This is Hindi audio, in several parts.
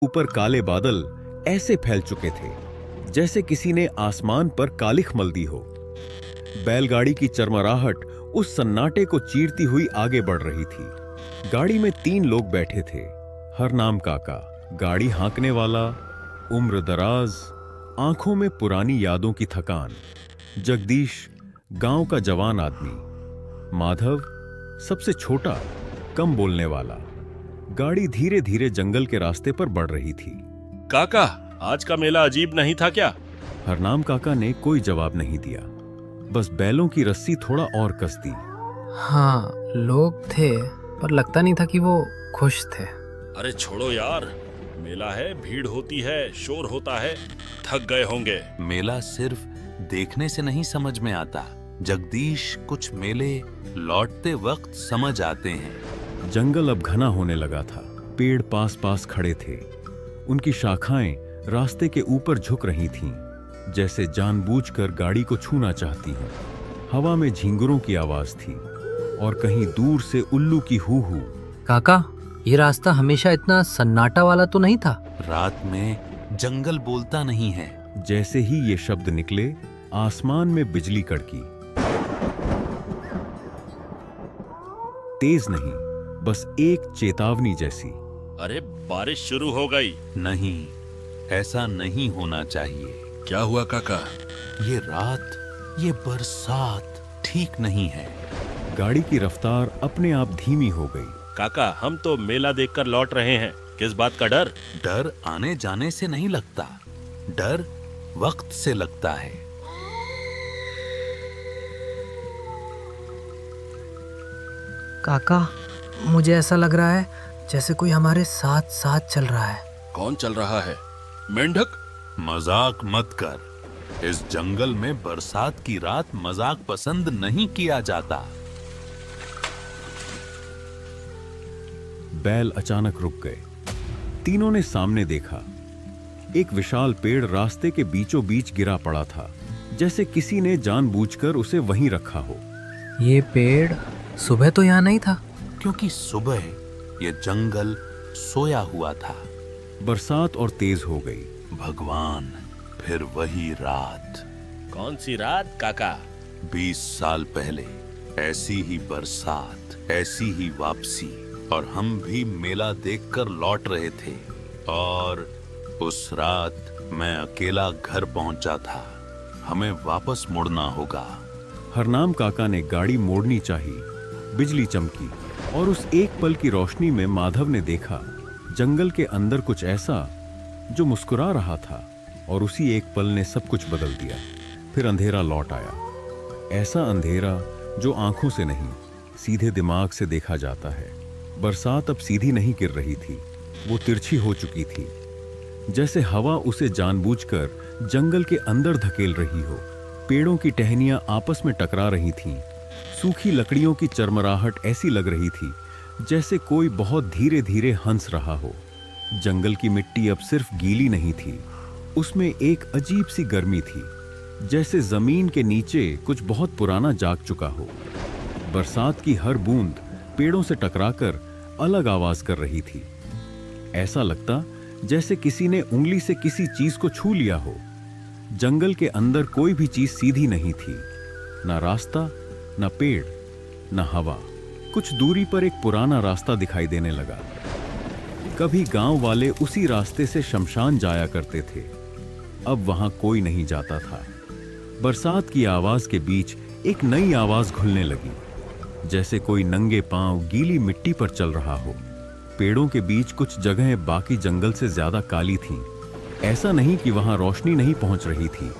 ऊपर काले बादल ऐसे फैल चुके थे जैसे किसी ने आसमान पर कालिख मल दी हो। बैलगाड़ी की चरमराहट उस सन्नाटे को चीरती हुई आगे बढ़ रही थी। गाड़ी में 3 लोग बैठे थे। हरनाम काका, गाड़ी हाँकने वाला, उम्र दराज, आंखों में पुरानी यादों की थकान। जगदीश, गांव का जवान आदमी। माधव, सबसे छोटा, कम बोलने वाला। गाड़ी धीरे धीरे जंगल के रास्ते पर बढ़ रही थी। काका, आज का मेला अजीब नहीं था क्या? हरनाम काका ने कोई जवाब नहीं दिया, बस बैलों की रस्सी थोड़ा और कस दी। हाँ, लोग थे पर लगता नहीं था कि वो खुश थे। अरे छोड़ो यार, मेला है, भीड़ होती है, शोर होता है, थक गए होंगे। मेला सिर्फ देखने से नहीं समझ में आता जगदीश, कुछ मेले लौटते वक्त समझ आते हैं। जंगल अब घना होने लगा था। पेड़ पास पास खड़े थे। उनकी शाखाएं रास्ते के ऊपर झुक रही थीं, जैसे जानबूझकर गाड़ी को छूना चाहती हों। हवा में झींगुरों की आवाज थी और कहीं दूर से उल्लू की हू हू। काका, ये रास्ता हमेशा इतना सन्नाटा वाला तो नहीं था। रात में जंगल बोलता नहीं है। जैसे ही ये शब्द निकले, आसमान में बिजली कड़की। तेज नहीं, बस एक चेतावनी जैसी। अरे बारिश शुरू हो गई। नहीं, ऐसा नहीं होना चाहिए। क्या हुआ काका? ये रात, ये बरसात ठीक नहीं है। गाड़ी की रफ्तार अपने आप धीमी हो गई। काका, हम तो मेला देखकर लौट रहे हैं, किस बात का डर? डर आने जाने से नहीं लगता, डर वक्त से लगता है। काका, मुझे ऐसा लग रहा है जैसे कोई हमारे साथ साथ चल रहा है। कौन चल रहा है? मेंढक? मजाक मत कर। इस जंगल में बरसात की रात मजाक पसंद नहीं किया जाता। बैल अचानक रुक गए। तीनों ने सामने देखा। एक विशाल पेड़ रास्ते के बीचों बीच गिरा पड़ा था, जैसे किसी ने जानबूझकर उसे वहीं रखा हो। ये पेड़ सुबह तो यहाँ नहीं था। क्योंकि सुबह ये जंगल सोया हुआ था। बरसात और तेज हो गई। भगवान, फिर वही रात। कौन सी रात काका? 20 साल पहले ऐसी ही बरसात, ऐसी ही वापसी, और हम भी मेला देखकर लौट रहे थे। और उस रात मैं अकेला घर पहुंचा था। हमें वापस मुड़ना होगा। हरनाम काका ने गाड़ी मोड़नी चाहिए। बिजली चमकी और उस एक पल की रोशनी में माधव ने देखा जंगल के अंदर कुछ ऐसा जो मुस्कुरा रहा था, और उसी एक पल ने सब कुछ बदल दिया। फिर अंधेरा लौट आया। ऐसा अंधेरा जो आंखों से नहीं, सीधे दिमाग से देखा जाता है। बरसात अब सीधी नहीं गिर रही थी, वो तिरछी हो चुकी थी, जैसे हवा उसे जानबूझकर जंगल के अंदर धकेल रही हो। पेड़ों की टहनियां आपस में टकरा रही थीं। सूखी लकड़ियों की चरमराहट ऐसी लग रही थी जैसे कोई बहुत धीरे धीरे हंस रहा हो। जंगल की मिट्टी अब सिर्फ गीली नहीं थी, उसमें एक अजीब सी गर्मी थी, जैसे जमीन के नीचे कुछ बहुत पुराना जाग चुका हो। बरसात की हर बूंद पेड़ों से टकराकर अलग आवाज कर रही थी। ऐसा लगता जैसे किसी ने उंगली से किसी चीज को छू लिया हो। जंगल के अंदर कोई भी चीज सीधी नहीं थी, ना रास्ता, ना पेड़, ना हवा। कुछ दूरी पर एक पुराना रास्ता दिखाई देने लगा। कभी गांव वाले उसी रास्ते से शमशान जाया करते थे, अब वहां कोई नहीं जाता था। बरसात की आवाज के बीच एक नई आवाज घुलने लगी, जैसे कोई नंगे पांव गीली मिट्टी पर चल रहा हो। पेड़ों के बीच कुछ जगहें बाकी जंगल से ज्यादा काली थीं। ऐसा नहीं कि वहां रोशनी नहीं पहुंच रही थी,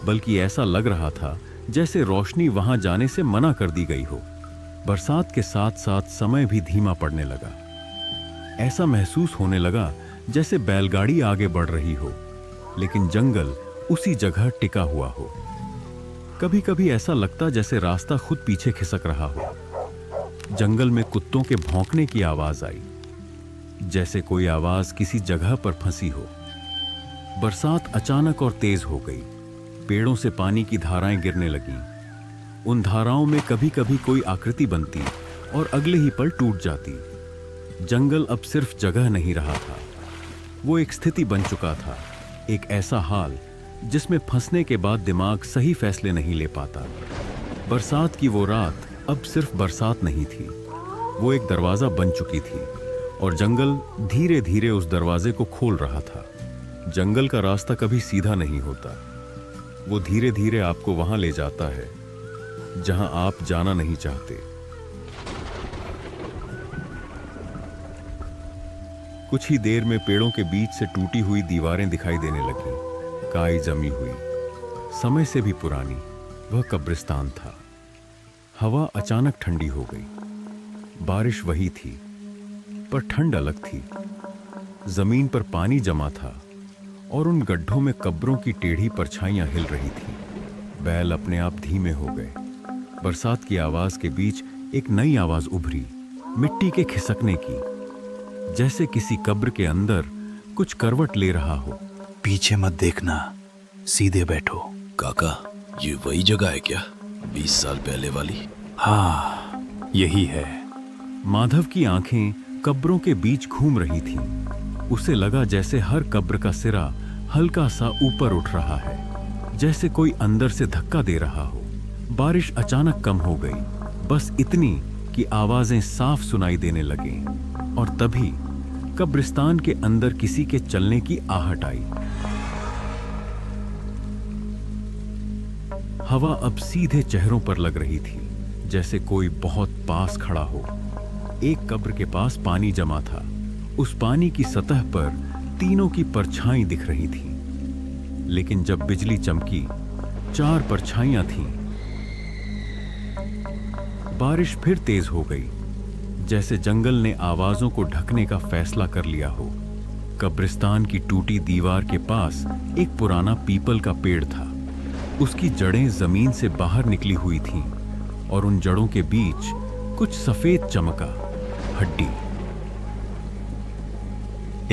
बल्कि ऐसा लग रहा था जैसे रोशनी वहां जाने से मना कर दी गई हो। बरसात के साथ साथ समय भी धीमा पड़ने लगा। ऐसा महसूस होने लगा जैसे बैलगाड़ी आगे बढ़ रही हो, लेकिन जंगल उसी जगह टिका हुआ हो। कभी कभी ऐसा लगता जैसे रास्ता खुद पीछे खिसक रहा हो। जंगल में कुत्तों के भौंकने की आवाज आई, जैसे कोई आवाज किसी जगह पर फंसी हो। बरसात अचानक और तेज हो गई। पेड़ों से पानी की धाराएं गिरने लगीं। उन धाराओं में कभी कभी कोई आकृति बनती और अगले ही पल टूट जाती। जंगल अब सिर्फ जगह नहीं रहा था, वो एक स्थिति बन चुका था, एक ऐसा हाल जिसमें फंसने के बाद दिमाग सही फैसले नहीं ले पाता। बरसात की वो रात अब सिर्फ बरसात नहीं थी, वो एक दरवाजा बन चुकी थी और जंगल धीरे धीरे उस दरवाजे को खोल रहा था। जंगल का रास्ता कभी सीधा नहीं होता, वो धीरे धीरे आपको वहां ले जाता है जहां आप जाना नहीं चाहते। कुछ ही देर में पेड़ों के बीच से टूटी हुई दीवारें दिखाई देने लगीं, काई जमी हुई, समय से भी पुरानी। वह कब्रिस्तान था। हवा अचानक ठंडी हो गई। बारिश वही थी, पर ठंड अलग थी। जमीन पर पानी जमा था और उन गड्ढों में कब्रों की टेढ़ी परछाइयां हिल रही थी। बैल अपने आप धीमे हो गए। बरसात की आवाज के बीच एक नई आवाज उभरी, मिट्टी के खिसकने की, जैसे किसी कब्र के अंदर कुछ करवट ले रहा हो। पीछे मत देखना, सीधे बैठो। काका, ये वही जगह है क्या, 20 साल पहले वाली? हाँ, यही है। माधव की आंखें कब्रों के बीच घूम रही थीं। उसे लगा जैसे हर कब्र का सिरा हल्का सा ऊपर उठ रहा है, जैसे कोई अंदर से धक्का दे रहा हो। बारिश अचानक कम हो गई, बस इतनी कि आवाजें साफ सुनाई देने लगीं। और तभी कब्रिस्तान के अंदर किसी के चलने की आहट आई। हवा अब सीधे चेहरों पर लग रही थी, जैसे कोई बहुत पास खड़ा हो। एक कब्र के पास पानी जमा था। उस पानी की सतह पर तीनों की परछाई दिख रही थी। लेकिन जब बिजली चमकी, 4 परछाइयां थीं। बारिश फिर तेज हो गई, जैसे जंगल ने आवाजों को ढकने का फैसला कर लिया हो। कब्रिस्तान की टूटी दीवार के पास एक पुराना पीपल का पेड़ था। उसकी जड़ें जमीन से बाहर निकली हुई थीं और उन जड़ों के बीच कुछ सफेद चमका, हड्डी।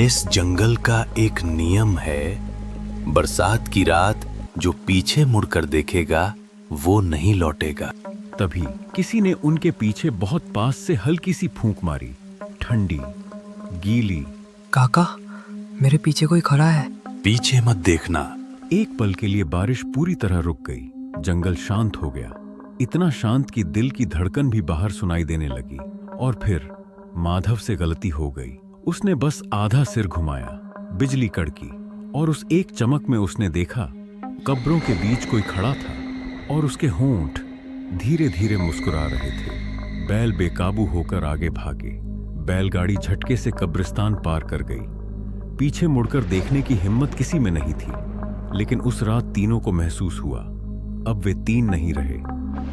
इस जंगल का एक नियम है, बरसात की रात जो पीछे मुड़कर देखेगा वो नहीं लौटेगा। तभी किसी ने उनके पीछे बहुत पास से हल्की सी फूंक मारी, ठंडी, गीली। काका, मेरे पीछे कोई खड़ा है। पीछे मत देखना। एक पल के लिए बारिश पूरी तरह रुक गई। जंगल शांत हो गया, इतना शांत कि दिल की धड़कन भी बाहर सुनाई देने लगी। और फिर माधव से गलती हो गई। उसने बस आधा सिर घुमाया, बिजली कड़की और उस एक चमक में उसने देखा कब्रों के बीच कोई खड़ा था और उसके होंठ धीरे धीरे मुस्कुरा रहे थे। बैल बेकाबू होकर आगे भागे। बैलगाड़ी झटके से कब्रिस्तान पार कर गई। पीछे मुड़कर देखने की हिम्मत किसी में नहीं थी, लेकिन उस रात तीनों को महसूस हुआ, अब वे 3 नहीं रहे,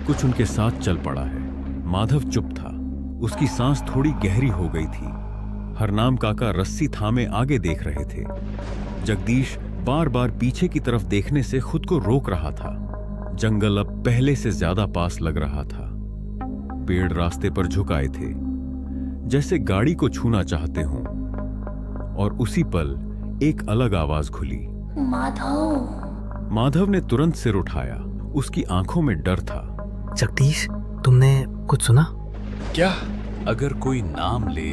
कुछ उनके साथ चल पड़ा है। माधव चुप था, उसकी सांस थोड़ी गहरी हो गई थी। हरनाम काका रस्सी थामे आगे देख रहे थे। जगदीश बार बार पीछे की तरफ देखने से खुद को रोक रहा था। जंगल अब पहले से ज्यादा पास लग रहा था। पेड़ रास्ते पर झुकाए थे, जैसे गाड़ी को छूना चाहते हों। और उसी पल एक अलग आवाज खुली, माधव। माधव ने तुरंत सिर उठाया। उसकी आंखों में डर था। जगदीश, तुमने कुछ सुना? क्या? अगर कोई नाम ले,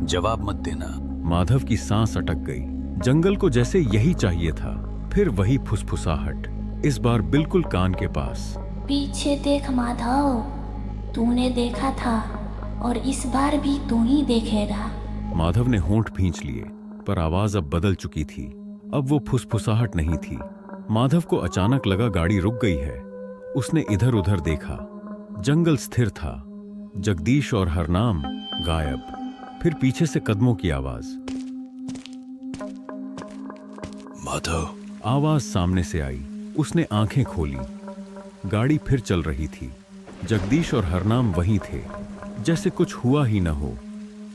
जवाब मत देना। माधव की सांस अटक गई। जंगल को जैसे यही चाहिए था। फिर वही फुसफुसाहट, इस बार बिल्कुल कान के पास। पीछे देख माधव, तूने देखा था और इस बार भी तू ही देखेगा। माधव ने होंठ भींच लिए, पर आवाज अब बदल चुकी थी। अब वो फुसफुसाहट नहीं थी। माधव को अचानक लगा गाड़ी रुक गई है। उसने इधर उधर देखा। जंगल स्थिर था, जगदीश और हरनाम गायब। फिर पीछे से कदमों की आवाज। माधव। आवाज सामने से आई। उसने आंखें खोली। गाड़ी फिर चल रही थी। जगदीश और हरनाम वहीं थे, जैसे कुछ हुआ ही न हो।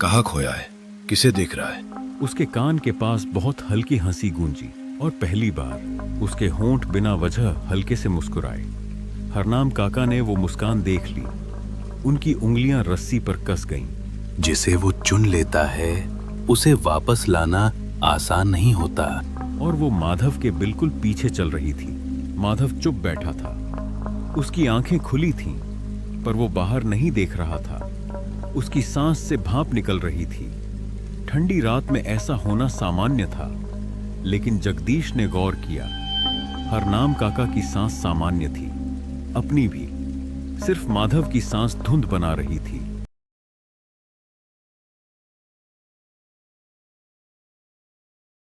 कहाँ खोया है? किसे देख रहा है? उसके कान के पास बहुत हल्की हंसी गूंजी और पहली बार उसके होंठ बिना वजह हल्के से मुस्कुराए। हरनाम काका ने वो मुस्कान देख ली। उनकी उंगलियां रस्सी पर कस गईं। जिसे वो चुन लेता है उसे वापस लाना आसान नहीं होता। और वो माधव के बिल्कुल पीछे चल रही थी। माधव चुप बैठा था। उसकी आंखें खुली थीं, पर वो बाहर नहीं देख रहा था। उसकी सांस से भाप निकल रही थी। ठंडी रात में ऐसा होना सामान्य था, लेकिन जगदीश ने गौर किया। हरनाम काका की सांस सामान्य थी, अपनी भी। सिर्फ माधव की सांस धुंध बना रही थी।